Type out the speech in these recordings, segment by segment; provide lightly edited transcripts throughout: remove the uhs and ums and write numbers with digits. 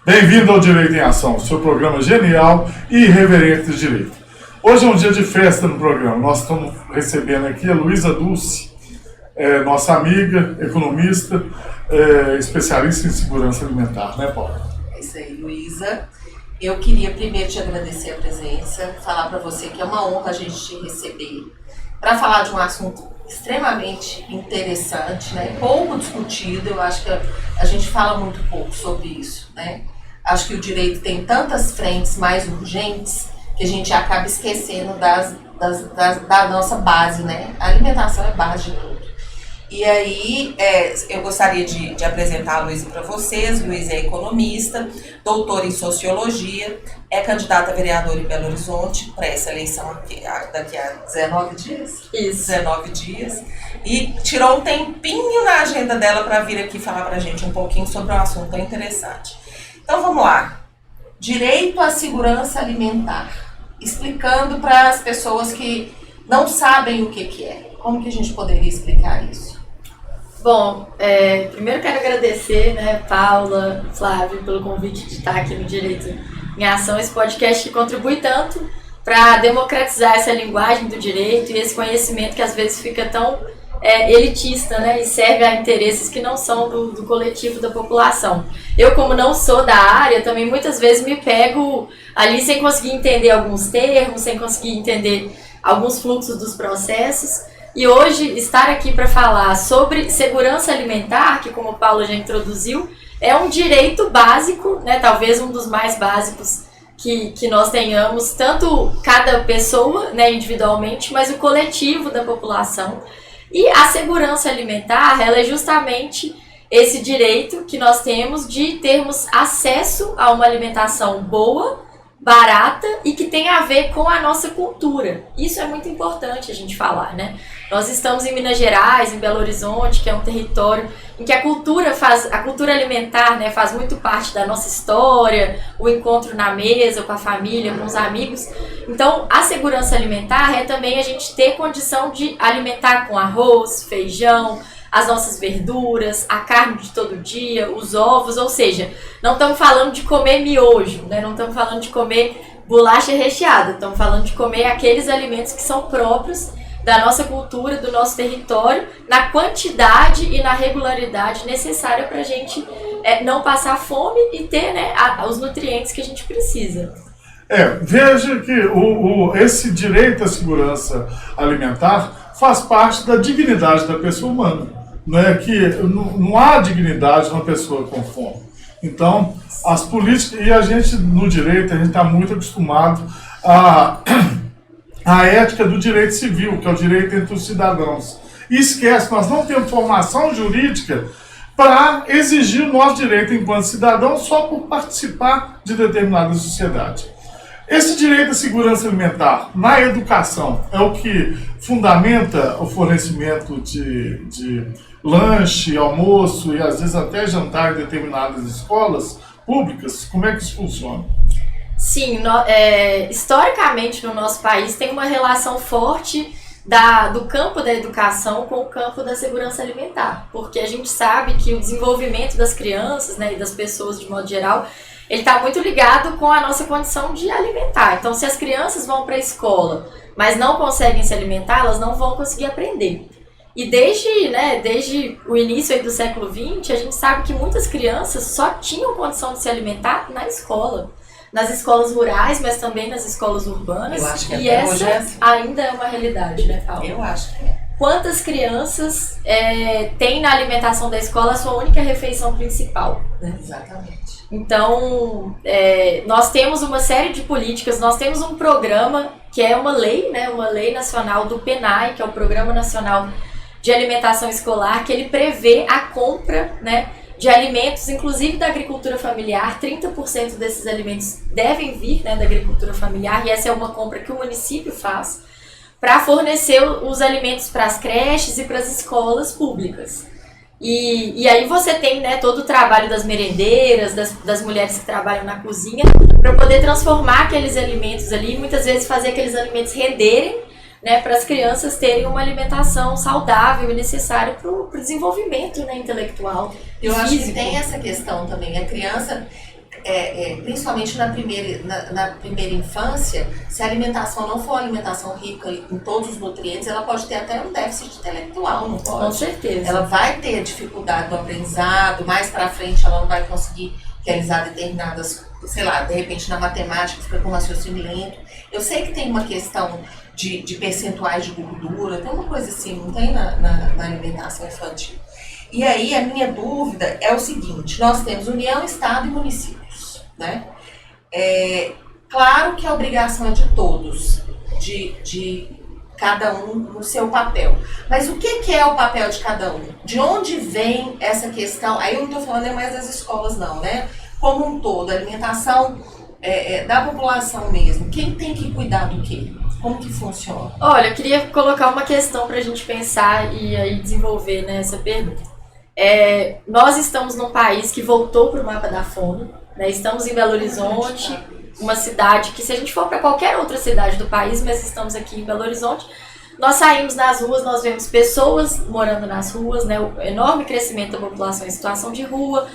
Bem-vindo ao Direito em Ação, seu programa genial e irreverente de direito. Hoje é um dia de festa no programa. Nós estamos recebendo aqui a Luísa Dulce, nossa amiga, economista, especialista em segurança alimentar, né, Paula? É isso aí, Luísa. Eu queria primeiro te agradecer a presença, falar para você que é uma honra a gente te receber para falar de um assunto extremamente interessante, né? Pouco discutido. Eu acho que a gente fala muito pouco sobre isso, né? Acho que o direito tem tantas frentes mais urgentes que a gente acaba esquecendo da nossa base, né? A alimentação é base de tudo. E aí, eu gostaria de apresentar a Luísa para vocês. Luísa é economista, doutora em sociologia, é candidata a vereadora em Belo Horizonte para essa eleição daqui a 19 dias? Isso. 19 dias. E tirou um tempinho na agenda dela para vir aqui falar para a gente um pouquinho sobre um assunto tão interessante. Então vamos lá. Direito à segurança alimentar. Explicando para as pessoas que não sabem o que é. Como que a gente poderia explicar isso? Bom, primeiro quero agradecer, né, Paula, Flávio, pelo convite de estar aqui no Direito em Ação, esse podcast que contribui tanto para democratizar essa linguagem do direito e esse conhecimento que às vezes fica tão elitista, né, e serve a interesses que não são do coletivo da população. Eu, como não sou da área, também muitas vezes me pego ali sem conseguir entender alguns termos, sem conseguir entender alguns fluxos dos processos. E hoje, estar aqui para falar sobre segurança alimentar, que como o Paulo já introduziu, é um direito básico, né, talvez um dos mais básicos que nós tenhamos, tanto cada pessoa, né, individualmente, mas o coletivo da população. E a segurança alimentar, ela é justamente esse direito que nós temos de termos acesso a uma alimentação boa, barata e que tem a ver com a nossa cultura. Isso é muito importante a gente falar, né? Nós estamos em Minas Gerais, em Belo Horizonte, que é um território em que a cultura alimentar, né, faz muito parte da nossa história, o encontro na mesa, com a família, com os amigos. Então, a segurança alimentar é também a gente ter condição de alimentar com arroz, feijão, as nossas verduras, a carne de todo dia, os ovos, ou seja, não estamos falando de comer miojo, né? Não estamos falando de comer bolacha recheada, estamos falando de comer aqueles alimentos que são próprios da nossa cultura, do nosso território, na quantidade e na regularidade necessária para a gente não passar fome e ter, né, os nutrientes que a gente precisa. Veja que esse direito à segurança alimentar faz parte da dignidade da pessoa humana. Que não há dignidade numa pessoa com fome. Então, as políticas, e a gente no direito, a gente está muito acostumado a ética do direito civil, que é o direito entre os cidadãos. E esquece, nós não temos formação jurídica para exigir o nosso direito enquanto cidadão só por participar de determinada sociedade. Esse direito à segurança alimentar na educação é o que fundamenta o fornecimento de lanche, almoço e às vezes até jantar em determinadas escolas públicas. Como é que isso funciona? Sim, historicamente no nosso país tem uma relação forte do campo da educação com o campo da segurança alimentar, porque a gente sabe que o desenvolvimento das crianças, né, e das pessoas de modo geral, ele está muito ligado com a nossa condição de alimentar. Então, se as crianças vão para a escola, mas não conseguem se alimentar, elas não vão conseguir aprender. E desde o início aí do século XX, a gente sabe que muitas crianças só tinham condição de se alimentar na escola. Nas escolas rurais, mas também nas escolas urbanas. Eu acho que e essa hoje é assim. Ainda é uma realidade, né, Paula? Eu acho que é. Quantas crianças têm na alimentação da escola a sua única refeição principal? Né? Exatamente. Então, nós temos uma série de políticas, nós temos um programa que é uma lei, né, uma lei nacional do PNAE, que é o Programa Nacional de Alimentação Escolar, que ele prevê a compra, né, de alimentos, inclusive da agricultura familiar. 30% desses alimentos devem vir, né, da agricultura familiar, e essa é uma compra que o município faz para fornecer os alimentos para as creches e para as escolas públicas. E aí você tem, né, todo o trabalho das merendeiras, das mulheres que trabalham na cozinha, para poder transformar aqueles alimentos ali e muitas vezes fazer aqueles alimentos renderem, né, para as crianças terem uma alimentação saudável e necessária para o desenvolvimento, né, intelectual. Eu acho que tem essa questão também. A criança, principalmente na primeira infância, se a alimentação não for uma alimentação rica em todos os nutrientes, ela pode ter até um déficit intelectual, não pode? Com certeza. Ela vai ter dificuldade no aprendizado, mais para frente ela não vai conseguir realizar determinadas, sei lá, de repente na matemática fica com raciocínio lento. Eu sei que tem uma questão de percentuais de gordura, tem uma coisa assim, não tem na alimentação infantil. E aí a minha dúvida é o seguinte, nós temos União, Estado e municípios, né? Claro que a obrigação é de todos, de cada um no seu papel. Mas o que é o papel de cada um? De onde vem essa questão? Aí eu não estou falando mais das escolas não, né? Como um todo, a alimentação da população mesmo. Quem tem que cuidar do quê? Como que funciona? Olha, eu queria colocar uma questão para a gente pensar e aí desenvolver, né, essa pergunta. Nós estamos num país que voltou para o mapa da fome, né? Estamos em Belo Horizonte, uma cidade que, se a gente for para qualquer outra cidade do país, mas estamos aqui em Belo Horizonte, nós saímos nas ruas, nós vemos pessoas morando nas ruas, né? O enorme crescimento da população em situação de rua,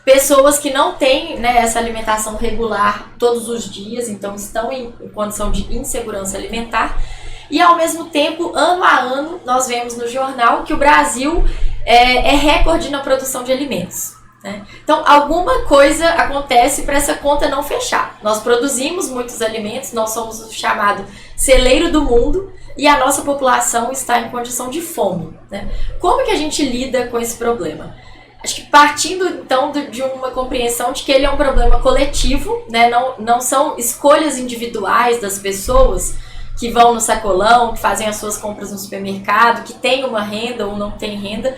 pessoas que não têm, né, essa alimentação regular todos os dias, então estão em condição de insegurança alimentar. E, ao mesmo tempo, ano a ano, nós vemos no jornal que o Brasil é recorde na produção de alimentos, né? Então, alguma coisa acontece para essa conta não fechar. Nós produzimos muitos alimentos, nós somos o chamado celeiro do mundo e a nossa população está em condição de fome, né? Como que a gente lida com esse problema? Acho que partindo, então, de uma compreensão de que ele é um problema coletivo, né? Não são escolhas individuais das pessoas que vão no sacolão, que fazem as suas compras no supermercado, que tem uma renda ou não tem renda,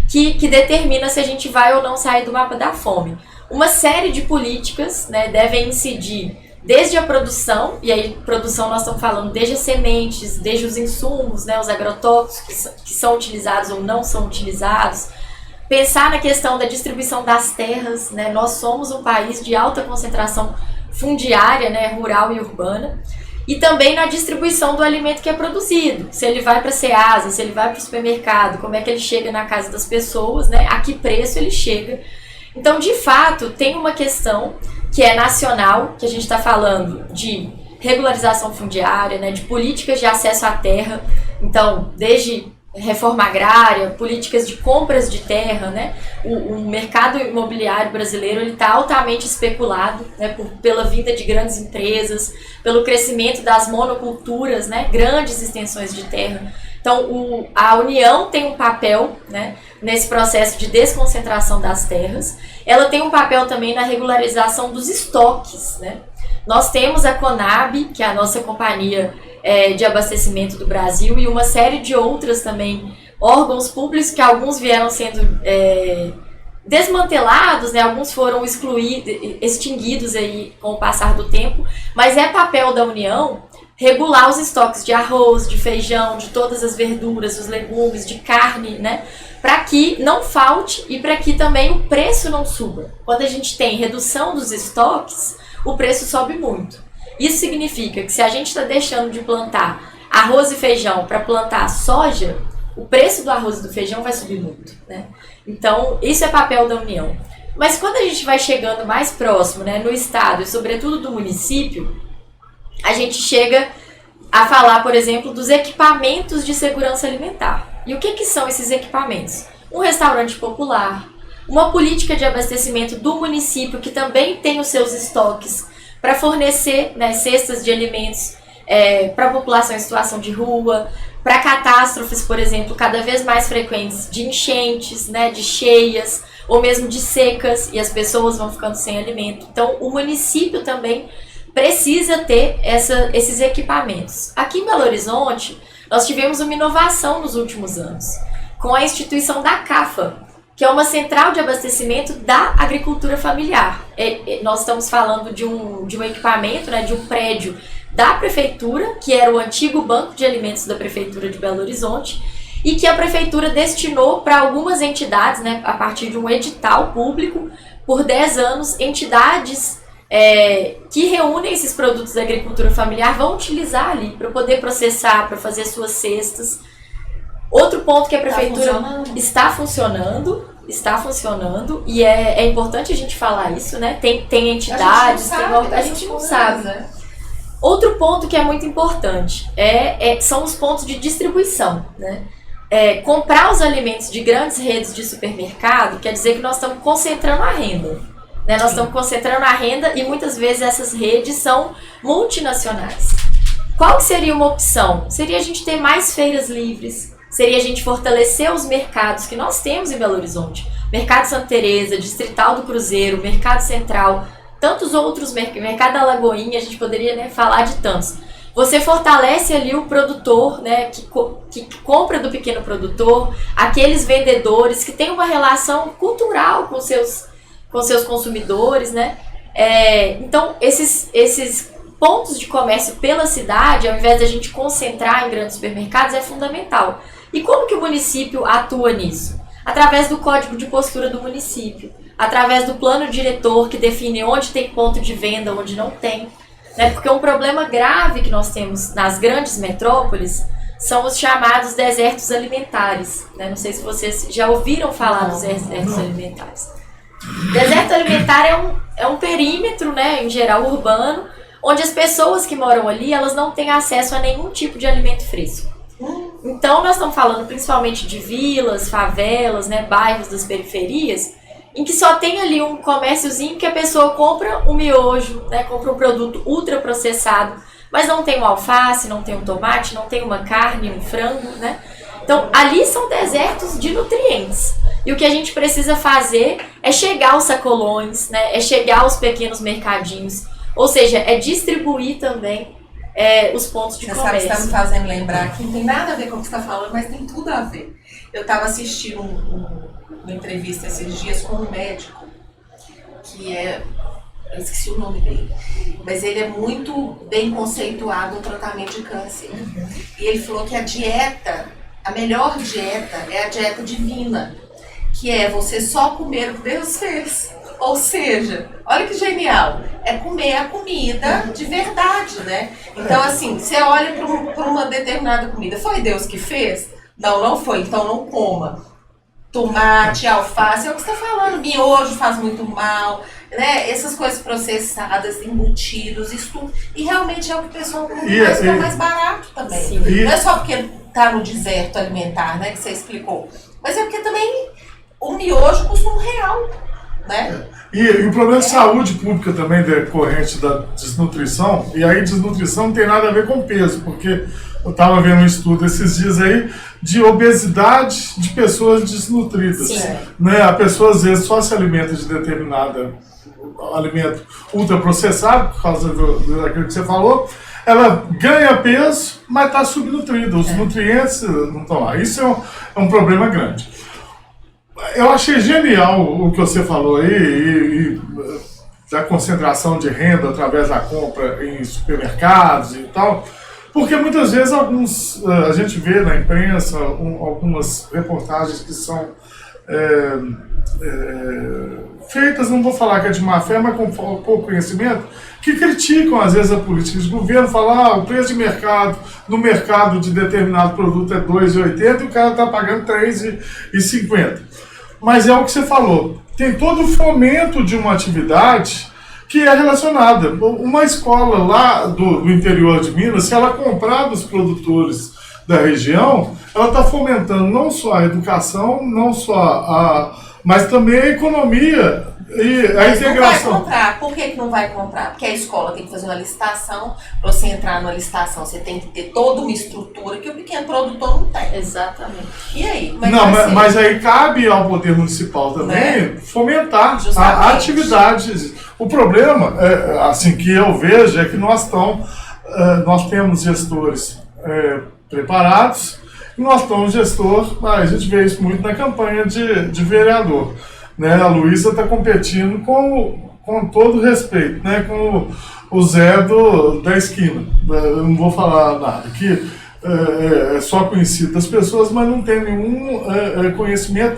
que determina se a gente vai ou não sair do mapa da fome. Uma série de políticas, né, devem incidir desde a produção, e aí produção nós estamos falando desde as sementes, desde os insumos, né, os agrotóxicos que são utilizados ou não são utilizados. Pensar na questão da distribuição das terras, né? Nós somos um país de alta concentração fundiária, né, rural e urbana. E também na distribuição do alimento que é produzido. Se ele vai para a Ceasa, se ele vai para o supermercado, como é que ele chega na casa das pessoas, né? A que preço ele chega. Então, de fato, tem uma questão que é nacional, que a gente está falando de regularização fundiária, né? De políticas de acesso à terra. Então, desde reforma agrária, políticas de compras de terra, né? O mercado imobiliário brasileiro está altamente especulado, né? Pela vinda de grandes empresas, pelo crescimento das monoculturas, né? Grandes extensões de terra. Então, a União tem um papel, né, nesse processo de desconcentração das terras. Ela tem um papel também na regularização dos estoques, né? Nós temos a Conab, que é a nossa companhia de abastecimento do Brasil, e uma série de outras também, órgãos públicos que alguns vieram sendo desmantelados, né? Alguns foram extinguidos aí com o passar do tempo, mas é papel da União regular os estoques de arroz, de feijão, de todas as verduras, os legumes, de carne, né? Para que não falte e para que também o preço não suba. Quando a gente tem redução dos estoques, o preço sobe muito. Isso significa que se a gente está deixando de plantar arroz e feijão para plantar soja, o preço do arroz e do feijão vai subir muito, né? Então, isso é papel da União. Mas quando a gente vai chegando mais próximo, né, no estado e sobretudo do município, a gente chega a falar, por exemplo, dos equipamentos de segurança alimentar. E o que são esses equipamentos? Um restaurante popular, uma política de abastecimento do município que também tem os seus estoques para fornecer, né, cestas de alimentos para a população em situação de rua, para catástrofes, por exemplo, cada vez mais frequentes de enchentes, né, de cheias, ou mesmo de secas, e as pessoas vão ficando sem alimento. Então, o município também precisa ter esses equipamentos. Aqui em Belo Horizonte, nós tivemos uma inovação nos últimos anos, com a instituição da CAFA, que é uma central de abastecimento da agricultura familiar. Nós estamos falando de um equipamento, né, de um prédio da prefeitura, que era o antigo Banco de Alimentos da Prefeitura de Belo Horizonte, e que a prefeitura destinou para algumas entidades, né, a partir de um edital público, por 10 anos, entidades que reúnem esses produtos da agricultura familiar vão utilizar ali para poder processar, para fazer suas cestas. Outro ponto que a prefeitura está funcionando, está funcionando e é importante a gente falar isso, né? Tem entidades, a gente não sabe. Né? Outro ponto que é muito importante são os pontos de distribuição, né? Comprar os alimentos de grandes redes de supermercado quer dizer que nós estamos concentrando a renda. Né? Nós estamos concentrando a renda e muitas vezes essas redes são multinacionais. Qual que seria uma opção? Seria a gente ter mais feiras livres, seria a gente fortalecer os mercados que nós temos em Belo Horizonte. Mercado Santa Teresa, Distrital do Cruzeiro, Mercado Central, tantos outros mercado da Lagoinha, a gente poderia, né, falar de tantos. Você fortalece ali o produtor, né, que compra do pequeno produtor, aqueles vendedores que têm uma relação cultural com seus consumidores, né? Então, esses pontos de comércio pela cidade, ao invés de a gente concentrar em grandes supermercados, é fundamental. E como que o município atua nisso? Através do código de postura do município, através do plano diretor que define onde tem ponto de venda, onde não tem. Né? Porque um problema grave que nós temos nas grandes metrópoles são os chamados desertos alimentares. Né? Não sei se vocês já ouviram falar dos desertos alimentares. Deserto alimentar é um perímetro, né, em geral urbano, onde as pessoas que moram ali, elas não têm acesso a nenhum tipo de alimento fresco. Então nós estamos falando principalmente de vilas, favelas, né, bairros das periferias, em que só tem ali um comérciozinho que a pessoa compra um miojo, né, compra um produto ultraprocessado, mas não tem um alface, não tem um tomate, não tem uma carne, um frango, né? Então, ali são desertos de nutrientes. E o que a gente precisa fazer é chegar aos sacolões, né? É chegar aos pequenos mercadinhos. Ou seja, é distribuir também os pontos de comércio. Você sabe que está me fazendo lembrar que não tem nada a ver com o que você está falando, mas tem tudo a ver. Eu estava assistindo uma entrevista esses dias com um médico, que eu esqueci o nome dele, mas ele é muito bem conceituado no tratamento de câncer. E ele falou que a melhor dieta é a dieta divina, que é você só comer o que Deus fez. Ou seja, olha que genial, é comer a comida de verdade, né? Então, assim, você olha para uma determinada comida, foi Deus que fez? Não, não foi, então não coma. Tomate, alface, é o que você está falando, miojo faz muito mal, né? Essas coisas processadas, embutidos, isso tudo. E realmente é o que o pessoal come mais, que é mais barato também. Sim. Não é só porque tá no deserto alimentar, né, que você explicou, mas é porque também o miojo custa R$1, né? E o problema de saúde pública também decorrente da desnutrição, e aí desnutrição não tem nada a ver com peso, porque eu estava vendo um estudo esses dias aí de obesidade de pessoas desnutridas. Né? A pessoa às vezes só se alimenta de determinado alimento ultraprocessado, por causa daquilo que você falou, ela ganha peso, mas está subnutrida, os nutrientes não estão lá. Isso é um problema grande. Eu achei genial o que você falou aí, e da concentração de renda através da compra em supermercados e tal, porque muitas vezes a gente vê na imprensa algumas reportagens que são feitas, não vou falar que é de má fé, mas com pouco conhecimento, que criticam às vezes a política de governo, falam o preço de mercado, no mercado de determinado produto é R$2,80 e o cara está pagando R$3,50. Mas é o que você falou, tem todo o fomento de uma atividade que é relacionada. Uma escola lá do interior de Minas, se ela comprar dos produtores da região, ela está fomentando não só a educação, não só mas também a economia e a integração. Não vai comprar. Por que não vai comprar? Porque a escola tem que fazer uma licitação. Para você entrar numa licitação, você tem que ter toda uma estrutura que o pequeno produtor não tem. Exatamente. E aí? Mas aí cabe ao poder municipal também fomentar a atividade. O problema, assim que eu vejo, é que nós temos gestores preparados e nós temos a gente vê isso muito na campanha de vereador. Né? A Luísa está competindo com todo respeito, né? Com o Zé da esquina. Eu não vou falar nada, que é só conhecido das pessoas, mas não tem nenhum conhecimento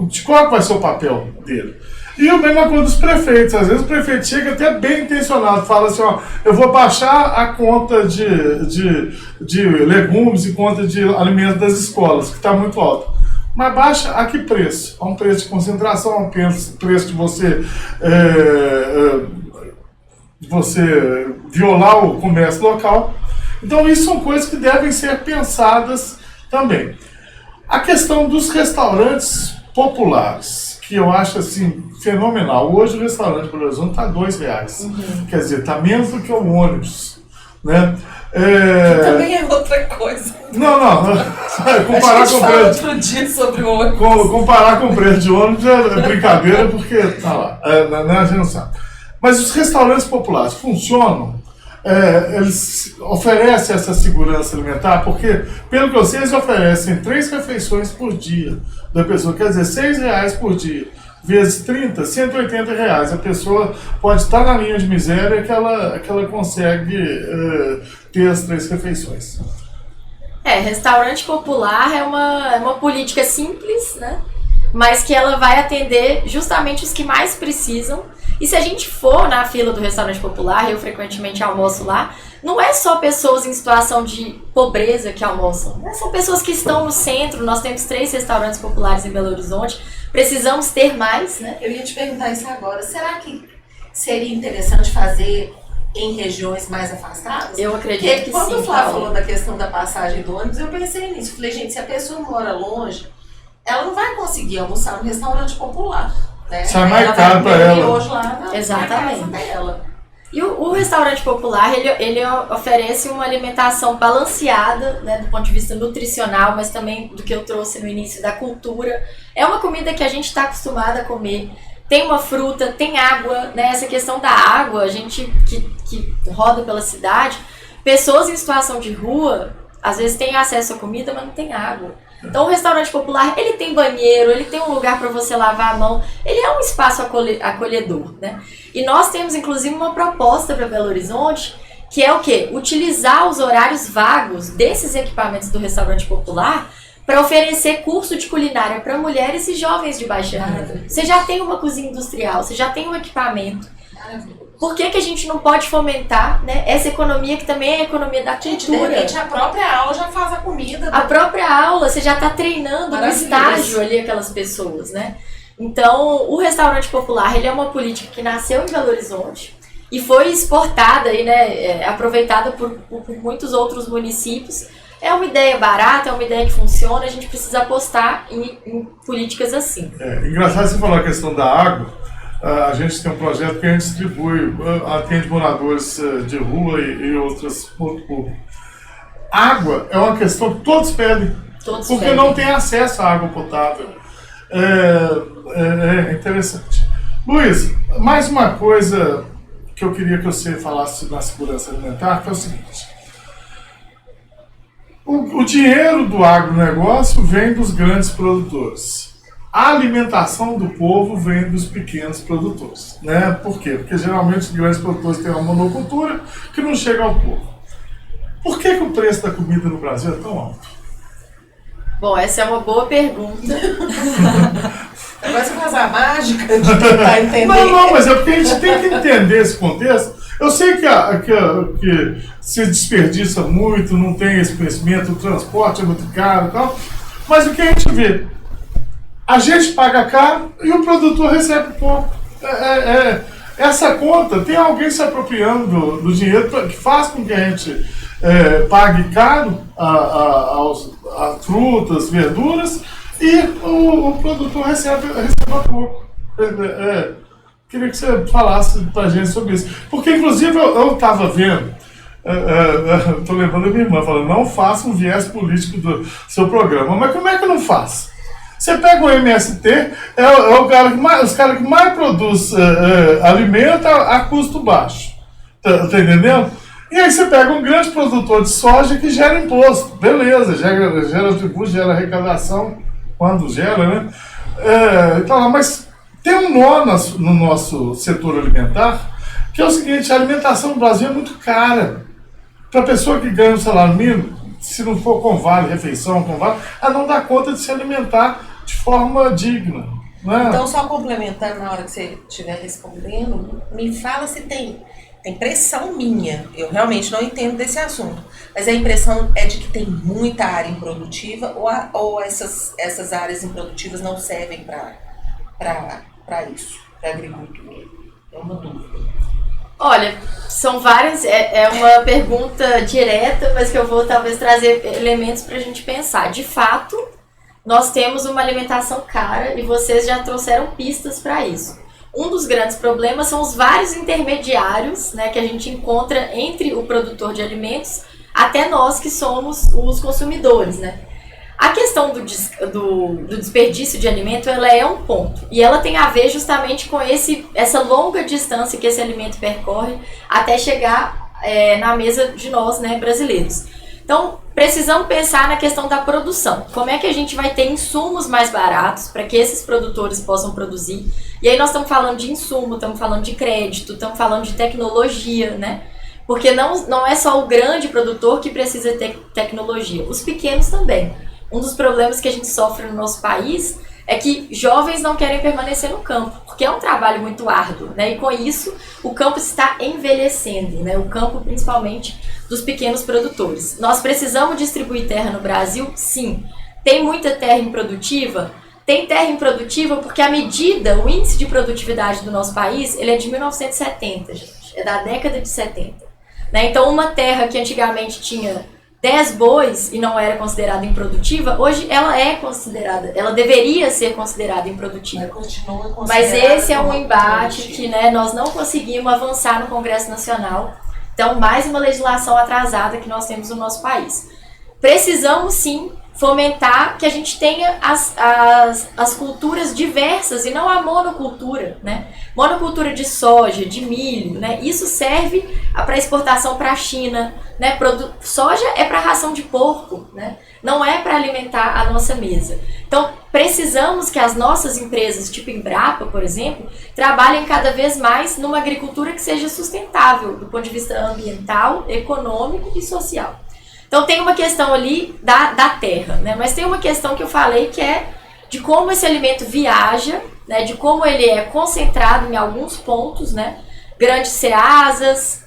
de qual vai ser o papel dele. E a mesma coisa dos prefeitos. Às vezes o prefeito chega até bem intencionado, fala assim, eu vou baixar a conta de legumes e conta de alimentos das escolas, que está muito alta. Mas baixa a que preço? A um preço de concentração, a um preço de você violar o comércio local. Então isso são coisas que devem ser pensadas também. A questão dos restaurantes populares, que eu acho assim fenomenal. Hoje o restaurante Belo Horizonte está R$2. Quer dizer, está menos do que o ônibus. Né? Também é outra coisa. Não. Comparar com o preço. Outro dia sobre o ônibus. Comparar com o preço de ônibus é brincadeira, porque tá lá, a gente não sabe. Mas os restaurantes populares funcionam? Eles oferecem essa segurança alimentar, porque, pelo que eu sei, eles oferecem 3 refeições por dia da pessoa, quer dizer, R$6 por dia, vezes 30, R$180. A pessoa pode estar na linha de miséria que ela consegue ter as 3 refeições. Restaurante popular é uma política simples, né? Mas que ela vai atender justamente os que mais precisam. E se a gente for na fila do restaurante popular, eu frequentemente almoço lá, não é só pessoas em situação de pobreza que almoçam, né? São pessoas que estão no centro. Nós temos 3 restaurantes populares em Belo Horizonte, precisamos ter mais, né? Eu ia te perguntar isso agora, será que seria interessante fazer em regiões mais afastadas? Eu acredito que sim. Quando o Flávio falou da questão da passagem do ônibus, eu pensei nisso. Falei, gente, se a pessoa mora longe, ela não vai conseguir almoçar no restaurante popular. Né? Sai mais caro para ela. Hoje lá Exatamente. Na casa dela. E o restaurante popular, ele oferece uma alimentação balanceada, né, do ponto de vista nutricional, mas também do que eu trouxe no início, da cultura. É uma comida que a gente está acostumado a comer. Tem uma fruta, tem água, né? Essa questão da água, a gente que roda pela cidade, pessoas em situação de rua, às vezes tem acesso à comida, mas não tem água. Então o restaurante popular, ele tem banheiro, ele tem um lugar para você lavar a mão, ele é um espaço acolhedor, né? E nós temos inclusive uma proposta para Belo Horizonte, que é o quê? Utilizar os horários vagos desses equipamentos do restaurante popular para oferecer curso de culinária para mulheres e jovens de baixa renda. Você já tem uma cozinha industrial, você já tem um equipamento. Por que a gente não pode fomentar, né, essa economia que também é a economia da cultura? Gente, de repente a própria aula já faz a comida. A própria aula, você já está treinando no estágio ali aquelas pessoas, né? Então, o restaurante popular, ele é uma política que nasceu em Belo Horizonte e foi exportada e, né, aproveitada por muitos outros municípios. É uma ideia barata, é uma ideia que funciona, a gente precisa apostar em políticas assim. Engraçado você falar a questão da água. A gente tem um projeto que a gente distribui, atende moradores de rua e outros públicos. Água é uma questão que todos pedem, porque não tem acesso à água potável. É interessante. Luiz, mais uma coisa que eu queria que você falasse na segurança alimentar, que é o seguinte. O dinheiro do agronegócio vem dos grandes produtores. A alimentação do povo vem dos pequenos produtores, né? Por quê? Porque geralmente os grandes produtores têm uma monocultura que não chega ao povo. Por que o preço da comida no Brasil é tão alto? Bom, essa é uma boa pergunta. Agora você faz a mágica de tentar entender. Não, mas é porque a gente tem que entender esse contexto. Eu sei que se desperdiça muito, não tem esse conhecimento, o transporte é muito caro e tal, mas o que a gente vê? A gente paga caro e o produtor recebe pouco. Essa conta, tem alguém se apropriando do dinheiro que faz com que a gente pague caro as frutas, verduras, e o produtor recebe pouco. Queria que você falasse pra gente sobre isso. Porque, inclusive, eu estava vendo, estou lembrando a minha irmã, falando, não faça um viés político do seu programa. Mas como é que não faz? Você pega o MST, os caras que mais produz alimento a custo baixo. Tá entendendo? E aí você pega um grande produtor de soja que gera imposto. Beleza, gera tributo, gera arrecadação, quando gera, né? Então, mas tem um nó no nosso setor alimentar, que é o seguinte, a alimentação no Brasil é muito cara. Para a pessoa que ganha um salário mínimo, se não for com vale, refeição, com vale, ela não dá conta de se alimentar de forma digna. Né? Então, só complementando na hora que você estiver respondendo, me fala se tem a impressão minha, eu realmente não entendo desse assunto, mas a impressão é de que tem muita área improdutiva ou essas áreas improdutivas não servem para isso, para agricultura. É uma dúvida. Olha, são várias, é uma pergunta direta, mas que eu vou talvez trazer elementos para a gente pensar. De fato, nós temos uma alimentação cara e vocês já trouxeram pistas para isso. Um dos grandes problemas são os vários intermediários, né, que a gente encontra entre o produtor de alimentos até nós que somos os consumidores, né? A questão do desperdício de alimento, ela é um ponto. E ela tem a ver justamente com essa longa distância que esse alimento percorre até chegar na mesa de nós, né, brasileiros. Então, precisamos pensar na questão da produção. Como é que a gente vai ter insumos mais baratos para que esses produtores possam produzir? E aí nós estamos falando de insumo, estamos falando de crédito, estamos falando de tecnologia, né? Porque não é só o grande produtor que precisa ter tecnologia, os pequenos também. Um dos problemas que a gente sofre no nosso país é que jovens não querem permanecer no campo, porque é um trabalho muito árduo, né? E com isso, o campo está envelhecendo, né? O campo, principalmente, dos pequenos produtores. Nós precisamos distribuir terra no Brasil? Sim. Tem muita terra improdutiva? Tem terra improdutiva porque a medida, o índice de produtividade do nosso país, ele é de 1970, gente. É da década de 70. Né? Então, uma terra que antigamente tinha 10 bois e não era considerada improdutiva, hoje ela é considerada, ela deveria ser considerada improdutiva. Mas esse é um embate que, né, nós não conseguimos avançar no Congresso Nacional. Então, mais uma legislação atrasada que nós temos no nosso país. Precisamos, sim, fomentar que a gente tenha as culturas diversas e não a monocultura, né? Monocultura de soja, de milho, né? Isso serve para exportação para a China, né? Soja é para ração de porco, né? Não é para alimentar a nossa mesa. Então, precisamos que as nossas empresas, tipo Embrapa, por exemplo, trabalhem cada vez mais numa agricultura que seja sustentável do ponto de vista ambiental, econômico e social. Então tem uma questão ali da terra, né? Mas tem uma questão que eu falei que é de como esse alimento viaja, né? De como ele é concentrado em alguns pontos, né? Grandes ceasas,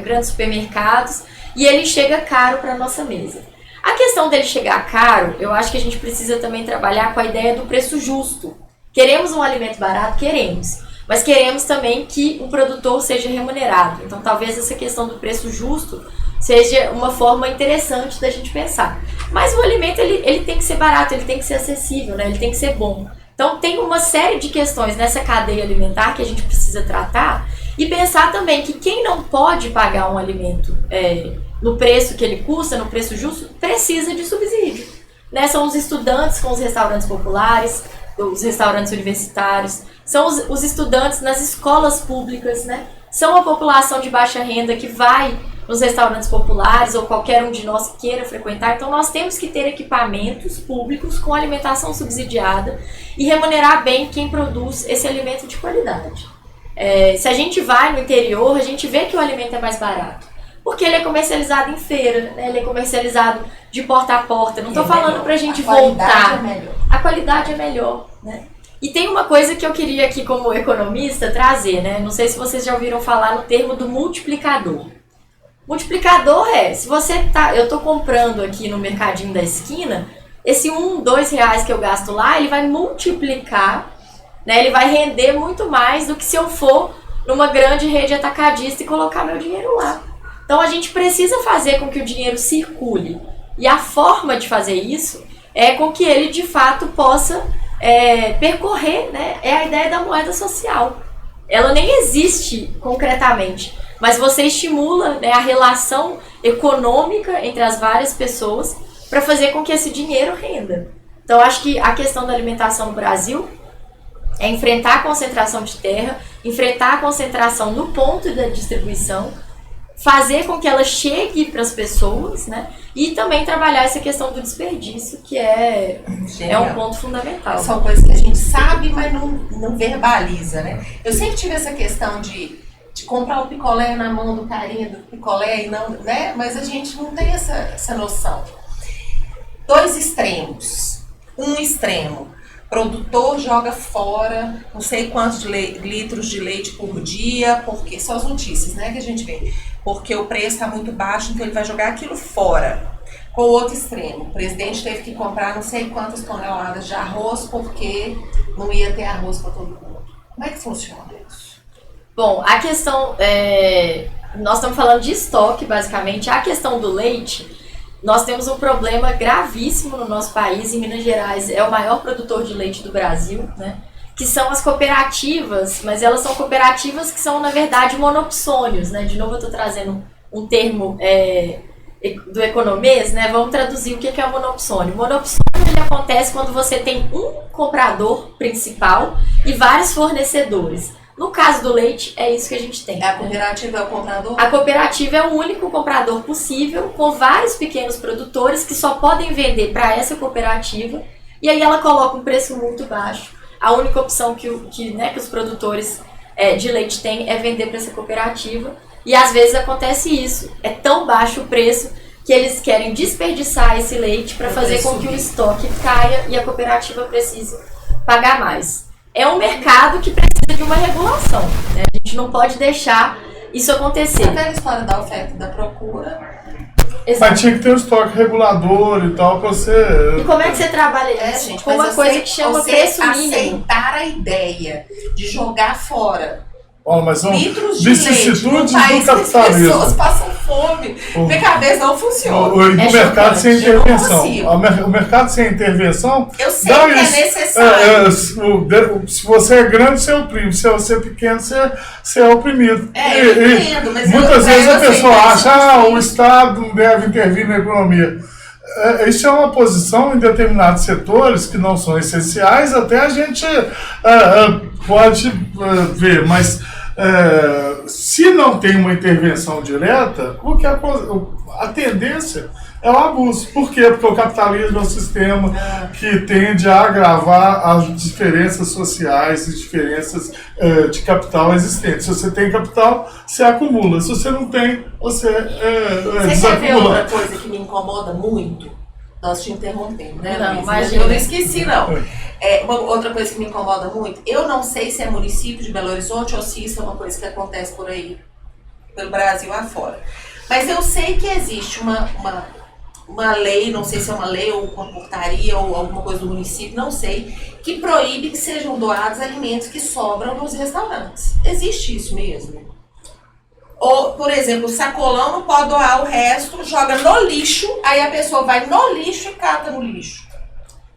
grandes supermercados, e ele chega caro para a nossa mesa. A questão dele chegar caro, eu acho que a gente precisa também trabalhar com a ideia do preço justo. Queremos um alimento barato? Queremos. Mas queremos também que o produtor seja remunerado. Então talvez essa questão do preço justo seja uma forma interessante da gente pensar. Mas o alimento ele tem que ser barato, ele tem que ser acessível, né? Ele tem que ser bom. Então tem uma série de questões nessa cadeia alimentar que a gente precisa tratar e pensar também que quem não pode pagar um alimento no preço que ele custa, no preço justo, precisa de subsídio. Né? São os estudantes com os restaurantes populares, os restaurantes universitários, são os estudantes nas escolas públicas, né? São a população de baixa renda que vai nos restaurantes populares ou qualquer um de nós que queira frequentar. Então nós temos que ter equipamentos públicos com alimentação subsidiada e remunerar bem quem produz esse alimento de qualidade. Se a gente vai no interior, a gente vê que o alimento é mais barato, porque ele é comercializado em feira, né? Ele é comercializado de porta a porta. Não estou falando para a gente voltar. A qualidade é melhor, né? E tem uma coisa que eu queria aqui como economista trazer, né? Não sei se vocês já ouviram falar no termo do multiplicador. Multiplicador se eu estou comprando aqui no mercadinho da esquina, esse R$1, R$2 que eu gasto lá, ele vai multiplicar, né? Ele vai render muito mais do que se eu for numa grande rede atacadista e colocar meu dinheiro lá. Então a gente precisa fazer com que o dinheiro circule. E a forma de fazer isso é com que ele de fato possa percorrer, né? É a ideia da moeda social. Ela nem existe concretamente, mas você estimula, né, a relação econômica entre as várias pessoas para fazer com que esse dinheiro renda. Então acho que a questão da alimentação no Brasil é enfrentar a concentração de terra, enfrentar a concentração no ponto da distribuição, fazer com que ela chegue para as pessoas, né? E também trabalhar essa questão do desperdício, que é um ponto fundamental. São coisas que a gente sabe, mas não verbaliza, né? Eu sempre tive essa questão de comprar o picolé na mão do carinha do picolé e não, né? Mas a gente não tem essa noção. Dois extremos. Um extremo, produtor joga fora não sei quantos litros de leite por dia, porque são as notícias, né, que a gente vê, porque o preço está muito baixo, então ele vai jogar aquilo fora. Com o outro extremo, o presidente teve que comprar não sei quantas toneladas de arroz porque não ia ter arroz para todo mundo. Como é que funciona isso? Bom, a questão, nós estamos falando de estoque, basicamente. A questão do leite, nós temos um problema gravíssimo no nosso país. Em Minas Gerais é o maior produtor de leite do Brasil, né? Que são as cooperativas, mas elas são cooperativas que são, na verdade, monopsônios, né? De novo, eu estou trazendo um termo do economês, né? Vamos traduzir o que é o monopsônio. O monopsônio ele acontece quando você tem um comprador principal e vários fornecedores. No caso do leite, é isso que a gente tem. A cooperativa é o comprador? A cooperativa é o único comprador possível, com vários pequenos produtores que só podem vender para essa cooperativa, e aí ela coloca um preço muito baixo. A única opção que os produtores de leite têm é vender para essa cooperativa, e às vezes acontece isso. É tão baixo o preço que eles querem desperdiçar esse leite para fazer com que o estoque caia e a cooperativa precise pagar mais. É um mercado que precisa de uma regulação, né? A gente não pode deixar isso acontecer. Até a história da oferta e da procura. Exato. Mas tinha que ter um estoque regulador e tal pra você... E como é que você trabalha isso? Gente, com uma coisa que chama preço mínimo. Aceitar a ideia de jogar fora mas são litros de leite vicissitudes num país do que as capitalismo. pessoas passam fome. Minha cabeça não funciona. O mercado chocante, sem eu não intervenção. consigo. O mercado sem intervenção... Eu sei que é necessário. Se você é grande, você é oprime. Se você é pequeno, você é oprimido. Eu entendo, mas muitas vezes a pessoa acha que o Estado não deve intervir na economia. Isso é uma posição em determinados setores que não são essenciais, até a gente pode ver, mas se não tem uma intervenção direta, a tendência é o abuso. Por quê? Porque o capitalismo é um sistema que tende a agravar as diferenças sociais e diferenças de capital existentes. Se você tem capital, você acumula. Se você não tem, você Você quer ver desacumula. outra coisa que me incomoda muito? Nós te interrompemos, né, Não, Luiz? imagina. Eu não esqueci, não. Outra coisa que me incomoda muito, eu não sei se é município de Belo Horizonte ou se isso é uma coisa que acontece por aí, pelo Brasil afora. Mas eu sei que existe uma lei, não sei se é uma lei ou uma portaria ou alguma coisa do município, não sei, que proíbe que sejam doados alimentos que sobram nos restaurantes. Existe isso mesmo? Ou, por exemplo, o sacolão não pode doar o resto, joga no lixo, aí a pessoa vai no lixo e cata no lixo.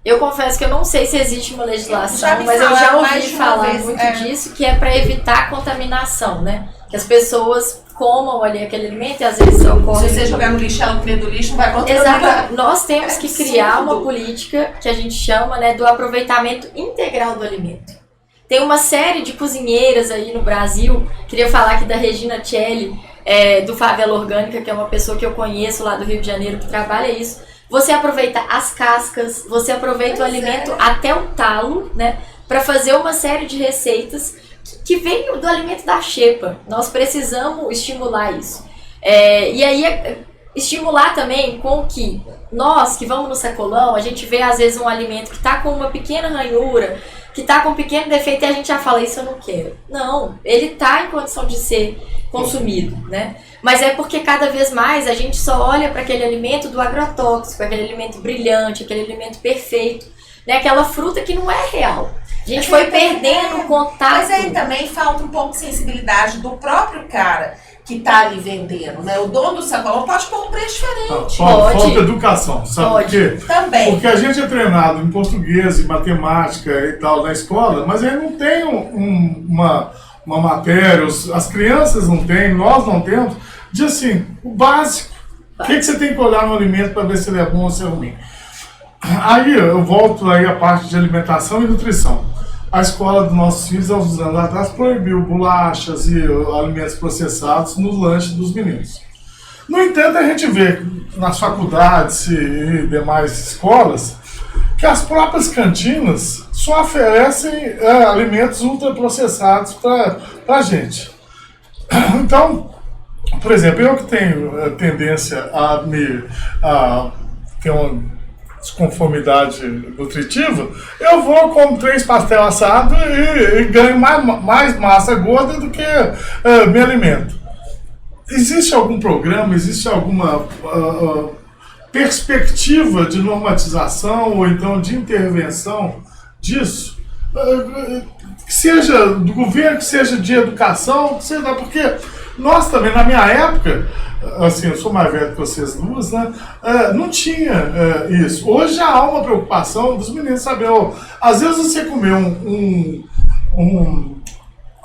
Eu confesso que eu não sei se existe uma legislação, Já me mas eu já falaram mais ouvi de uma falar vez, muito disso, que é para evitar a contaminação, né? Que as pessoas comam ali aquele alimento e às vezes Se ocorre... você jogar no lixo, ela comer do lixo, não vai contaminar. Exato. Nós temos que criar absurdo. uma política que a gente chama, né, do aproveitamento integral do alimento. Tem uma série de cozinheiras aí no Brasil, queria falar aqui da Regina Celli, do Favela Orgânica, que é uma pessoa que eu conheço lá do Rio de Janeiro, que trabalha isso. Você aproveita as cascas, você aproveita o alimento até o talo, né, para fazer uma série de receitas que vem do alimento da xepa. Nós precisamos estimular isso. E aí, estimular também com que nós que vamos no sacolão, a gente vê às vezes um alimento que está com uma pequena ranhura, que está com um pequeno defeito e a gente já fala, isso eu não quero. Não, ele está em condição de ser consumido, né? Mas é porque cada vez mais a gente só olha para aquele alimento do agrotóxico, aquele alimento brilhante, aquele alimento perfeito, né? Aquela fruta que não é real. A gente foi perdendo o contato. Mas aí também falta um pouco de sensibilidade do próprio cara que está ali vendendo, né? O dono do sacolão pode pôr um preço diferente. Falta educação, sabe por quê? Também. Porque a gente é treinado em português e matemática e tal na escola, mas aí não tem uma matéria, as crianças não têm, nós não temos, de assim, o básico. O que você tem que olhar no alimento para ver se ele é bom ou se é ruim? Aí eu volto aí a parte de alimentação e nutrição. A escola dos nossos filhos, há uns anos atrás, proibiu bolachas e alimentos processados nos lanches dos meninos. No entanto, a gente vê nas faculdades e demais escolas que as próprias cantinas só oferecem alimentos ultraprocessados para a gente. Então, por exemplo, eu que tenho tendência a ter desconformidade nutritiva, eu vou como 3 pastel assado e ganho mais massa gorda do que me alimento. Existe algum programa, existe alguma perspectiva de normatização ou então de intervenção disso? Que seja do governo, que seja de educação, que seja, porque nós também, na minha época, assim, eu sou mais velho que vocês duas, né? Não tinha isso. Hoje já há uma preocupação dos meninos saber, às vezes você comer um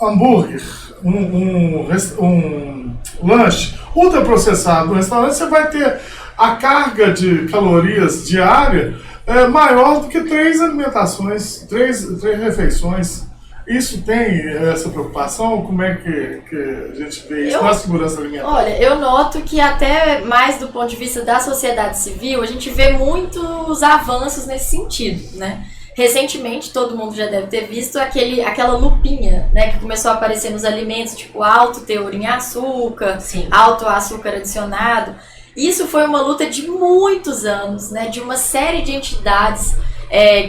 hambúrguer, um lanche ultraprocessado no restaurante, você vai ter a carga de calorias diária maior do que 3 alimentações, 3 refeições. Isso tem essa preocupação? Como é que a gente vê isso na segurança alimentar? Olha, eu noto que até mais do ponto de vista da sociedade civil, a gente vê muitos avanços nesse sentido, né? Recentemente, todo mundo já deve ter visto aquela lupinha, né, que começou a aparecer nos alimentos, tipo alto teor em açúcar, Sim. alto açúcar adicionado. Isso foi uma luta de muitos anos, né, de uma série de entidades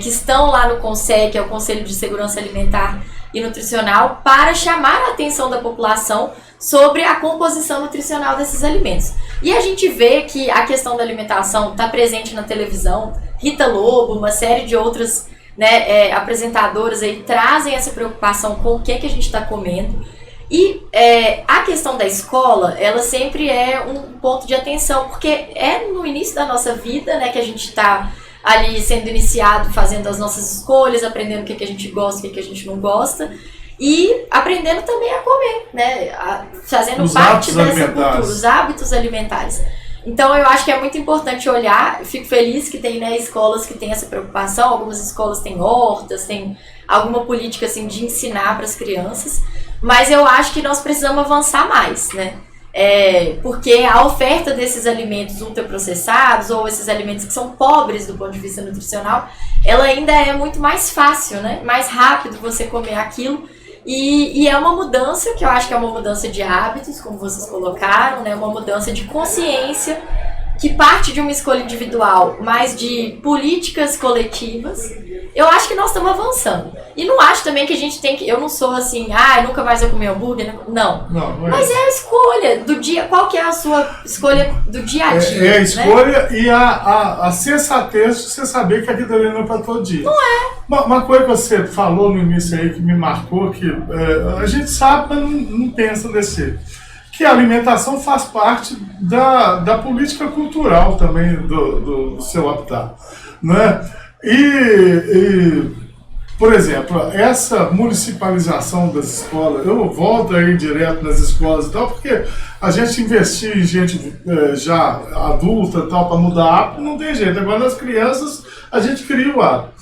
que estão lá no CONSEC, que é o Conselho de Segurança Alimentar e Nutricional, para chamar a atenção da população sobre a composição nutricional desses alimentos. E a gente vê que a questão da alimentação está presente na televisão. Rita Lobo, uma série de outras, né, apresentadoras aí trazem essa preocupação com o que a gente está comendo. E a questão da escola, ela sempre é um ponto de atenção, porque é no início da nossa vida, né, que a gente está ali sendo iniciado, fazendo as nossas escolhas, aprendendo o que a gente gosta, o que a gente não gosta, e aprendendo também a comer, né, fazendo parte dessa cultura, os hábitos alimentares. Então eu acho que é muito importante olhar, fico feliz que tem, né, escolas que têm essa preocupação, algumas escolas têm hortas, tem alguma política assim, de ensinar para as crianças, mas eu acho que nós precisamos avançar mais, né? Porque a oferta desses alimentos ultraprocessados ou esses alimentos que são pobres do ponto de vista nutricional, ela ainda é muito mais fácil, né? Mais rápido você comer aquilo. E é uma mudança, que eu acho que é uma mudança de hábitos, como vocês colocaram, né? Uma mudança de consciência que parte de uma escolha individual, mas de políticas coletivas. Eu acho que nós estamos avançando. E não acho também que a gente tem que... Eu não sou assim, nunca mais vou comer hambúrguer. Não. Mas é a escolha do dia. Qual que é a sua escolha do dia a dia? É a escolha, né? E a sensatez de você saber que aquilo ali não é para todo dia. Não é. Uma coisa que você falou no início aí que me marcou, que a gente sabe, mas não pensa desse jeito, que a alimentação faz parte da política cultural também do seu habitat, né? Por exemplo, essa municipalização das escolas, eu volto aí direto nas escolas e tal, porque a gente investir em gente já adulta e tal, para mudar hábito, não tem jeito. Agora nas crianças, a gente cria o hábito.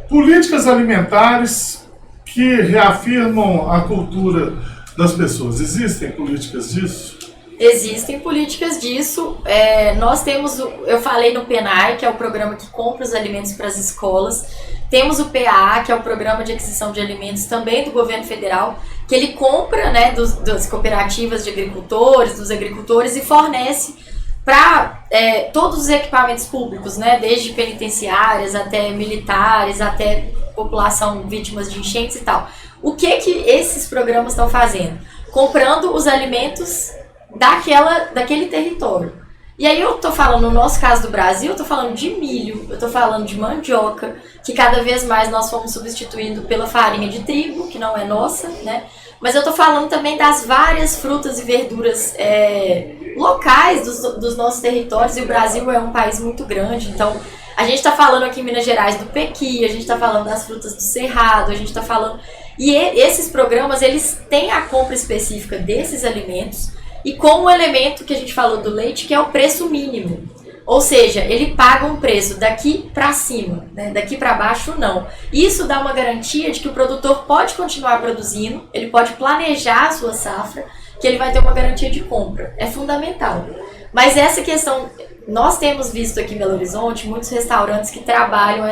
Políticas alimentares que reafirmam a cultura das pessoas. Existem políticas disso? Existem políticas disso. Nós temos, eu falei no PENAI, que é o programa que compra os alimentos para as escolas. Temos o PAA, que é o programa de aquisição de alimentos também do governo federal, que ele compra, né, das cooperativas de agricultores, dos agricultores, e fornece para todos os equipamentos públicos, né, desde penitenciárias até militares, até população vítimas de enchentes e tal. O que esses programas estão fazendo? Comprando os alimentos daquele território. E aí eu tô falando, no nosso caso do Brasil, eu tô falando de milho, eu tô falando de mandioca, que cada vez mais nós fomos substituindo pela farinha de trigo, que não é nossa, né? Mas eu tô falando também das várias frutas e verduras locais dos nossos territórios, e o Brasil é um país muito grande, então a gente tá falando aqui em Minas Gerais do pequi, a gente tá falando das frutas do cerrado, a gente tá falando... E esses programas, eles têm a compra específica desses alimentos, e com o elemento que a gente falou do leite, que é o preço mínimo. Ou seja, ele paga um preço daqui para cima, né? Daqui para baixo não. Isso dá uma garantia de que o produtor pode continuar produzindo, ele pode planejar a sua safra, que ele vai ter uma garantia de compra. É fundamental. Mas essa questão, nós temos visto aqui em Belo Horizonte muitos restaurantes que trabalham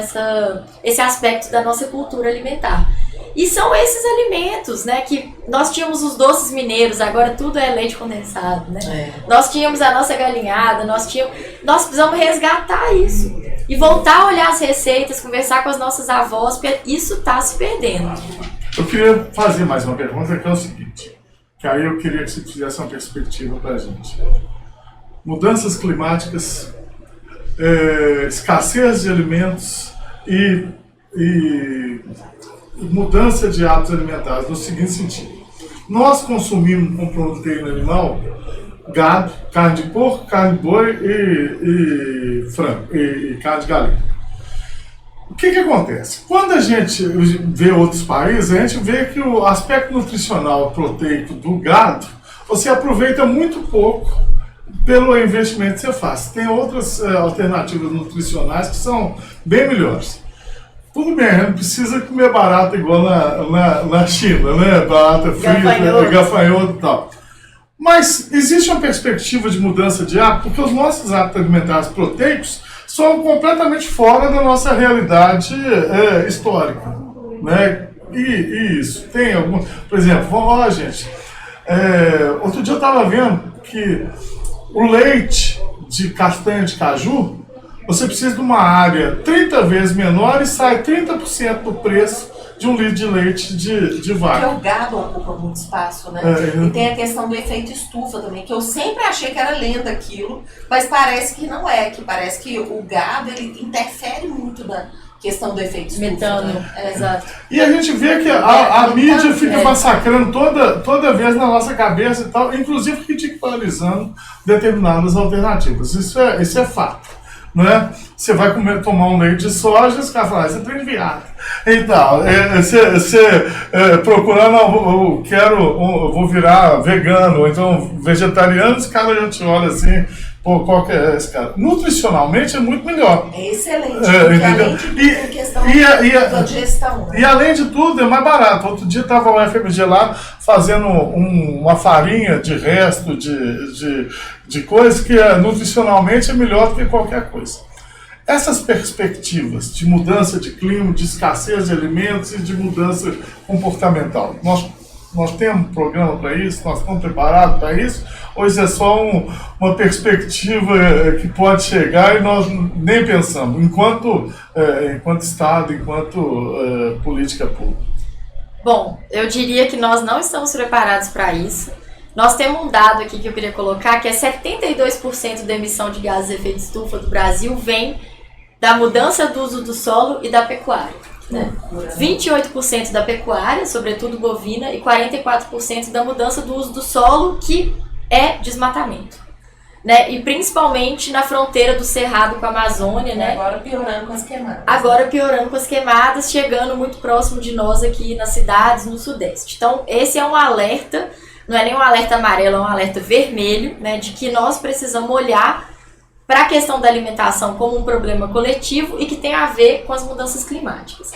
esse aspecto da nossa cultura alimentar. E são esses alimentos, né, que nós tínhamos os doces mineiros, agora tudo é leite condensado, né? Nós tínhamos a nossa galinhada, nós precisamos resgatar isso. E voltar a olhar as receitas, conversar com as nossas avós, porque isso está se perdendo. Eu queria fazer mais uma pergunta, que é o seguinte, que aí eu queria que você fizesse uma perspectiva para a gente. Mudanças climáticas, escassez de alimentos e mudança de hábitos alimentares, no seguinte sentido. Nós consumimos com proteína animal gado, carne de porco, carne de boi e frango, e carne de galinha. O que acontece? Quando a gente vê outros países, a gente vê que o aspecto nutricional proteico do gado, você aproveita muito pouco pelo investimento que você faz. Tem outras alternativas nutricionais que são bem melhores. Tudo bem, não precisa comer barata igual na China, né? Barata frita, gafanhoto e tal. Mas existe uma perspectiva de mudança de hábito, porque os nossos hábitos alimentares proteicos são completamente fora da nossa realidade histórica, né? E isso, tem algum... Por exemplo, gente, outro dia eu estava vendo que o leite de castanha de caju, você precisa de uma área 30 vezes menor e sai 30% do preço de um litro de leite de vaca. Porque o gado ocupa muito espaço, né? E tem a questão do efeito estufa também, que eu sempre achei que era lenda aquilo, mas parece que não é, que parece que o gado, ele interfere muito na questão do efeito estufa. Metano, né? Exato. E a gente vê que a mídia fica massacrando toda vez na nossa cabeça e tal, inclusive ridicularizando determinadas alternativas. Isso é fato. Não é? Você vai tomar um leite de soja, os caras falam, você tem de viado. Então, você procurar, não, eu vou virar vegano, ou então vegetariano, os caras já te olham assim, pô, qual que é esse cara? Nutricionalmente é muito melhor. É excelente, porque além de tudo, tem questão da digestão. Né? E além de tudo, é mais barato. Outro dia estava o FMG lá fazendo uma farinha de resto de coisas que nutricionalmente é melhor do que qualquer coisa. Essas perspectivas de mudança de clima, de escassez de alimentos e de mudança comportamental, nós temos um programa para isso? Nós estamos preparados para isso? Ou isso é só uma perspectiva que pode chegar e nós nem pensamos, enquanto Estado, enquanto política pública? Bom, eu diria que nós não estamos preparados para isso. Nós temos um dado aqui que eu queria colocar, que é 72% da emissão de gases de efeito estufa do Brasil vem da mudança do uso do solo e da pecuária. Né? 28% da pecuária, sobretudo bovina, e 44% da mudança do uso do solo, que é desmatamento. Né? E principalmente na fronteira do Cerrado com a Amazônia. Né? Agora piorando com as queimadas. Agora piorando com as queimadas, chegando muito próximo de nós aqui nas cidades, no Sudeste. Então, esse é um alerta, não é nem um alerta amarelo, é um alerta vermelho, né, de que nós precisamos olhar para a questão da alimentação como um problema coletivo e que tem a ver com as mudanças climáticas.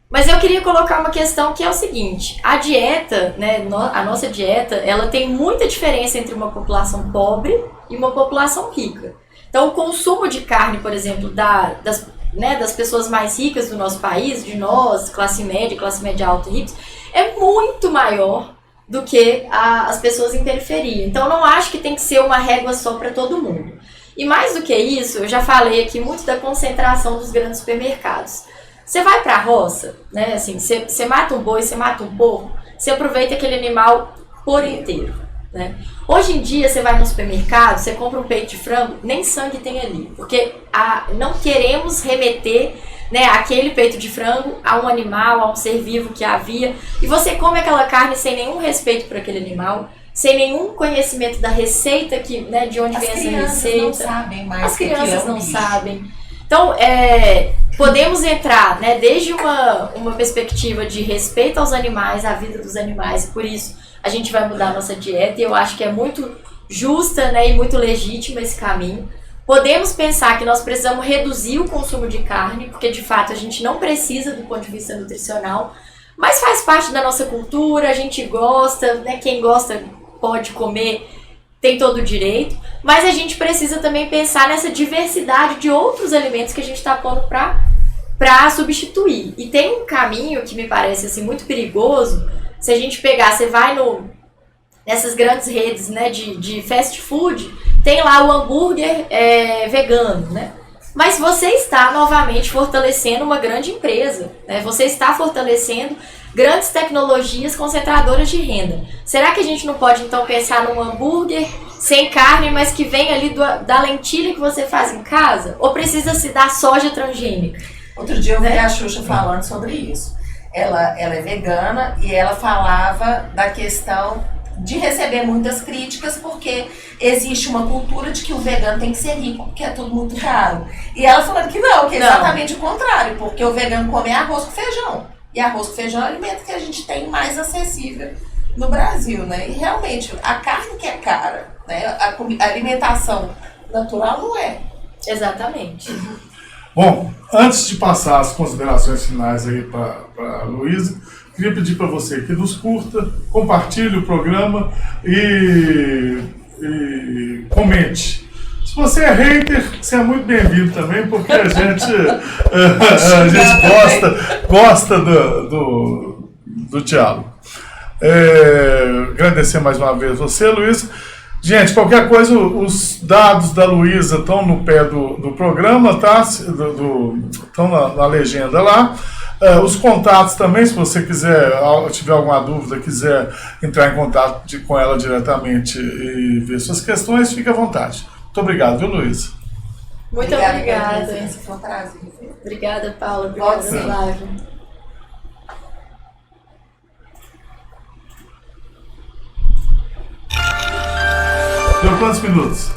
Mas eu queria colocar uma questão que é o seguinte, a dieta, né, a nossa dieta, ela tem muita diferença entre uma população pobre e uma população rica. Então o consumo de carne, por exemplo, das pessoas mais ricas do nosso país, de nós, classe média alta e ricos, é muito maior do que as pessoas em periferia. Então não acho que tem que ser uma régua só para todo mundo. E mais do que isso, eu já falei aqui muito da concentração dos grandes supermercados. Você vai para a roça, né? Assim, você mata um boi, você mata um porco, você aproveita aquele animal por inteiro. Né? Hoje em dia, você vai no supermercado, você compra um peito de frango, nem sangue tem ali. Porque não queremos remeter, né, aquele peito de frango a um animal, a um ser vivo que havia. E você come aquela carne sem nenhum respeito por aquele animal, sem nenhum conhecimento da receita, né, de onde vem essa receita. Não sabem mais. As crianças não sabem. Então, podemos entrar, né, desde uma perspectiva de respeito aos animais, à vida dos animais, por isso a gente vai mudar a nossa dieta, e eu acho que é muito justa, né, e muito legítima esse caminho. Podemos pensar que nós precisamos reduzir o consumo de carne, porque de fato a gente não precisa do ponto de vista nutricional, mas faz parte da nossa cultura, a gente gosta, né, quem gosta pode comer, tem todo o direito, mas a gente precisa também pensar nessa diversidade de outros alimentos que a gente está pondo para para substituir. E tem um caminho que me parece assim, muito perigoso, se a gente pegar, você vai nessas grandes redes, né, de fast food, tem lá o hambúrguer vegano, né? Mas você está novamente fortalecendo uma grande empresa, né? Você está fortalecendo grandes tecnologias concentradoras de renda. Será que a gente não pode então pensar num hambúrguer sem carne, mas que vem ali da lentilha que você faz em casa? Ou precisa se dar soja transgênica? Outro dia eu vi a Xuxa falando sobre isso. Ela é vegana e ela falava da questão de receber muitas críticas porque existe uma cultura de que o vegano tem que ser rico porque é tudo muito caro. E ela falando que não, que é exatamente o contrário, porque o vegano come arroz com feijão. E arroz com feijão é o alimento que a gente tem mais acessível no Brasil, né? E realmente, a carne que é cara, né? A alimentação natural não é. Exatamente. Bom, antes de passar as considerações finais aí para a Luísa, queria pedir para você que nos curta, compartilhe o programa e comente. Se você é hater, você é muito bem-vindo também, porque a gente gosta do diálogo. Agradecer mais uma vez você, Luísa. Gente, qualquer coisa, os dados da Luísa estão no pé do programa, tá? Estão na legenda lá. Os contatos também, se você quiser, tiver alguma dúvida, quiser entrar em contato com ela diretamente e ver suas questões, fique à vontade. Muito obrigado, viu, Luísa? Muito obrigada. Foi um prazer. Obrigada, Paula. Obrigada, Flávio. Deu quantos minutos?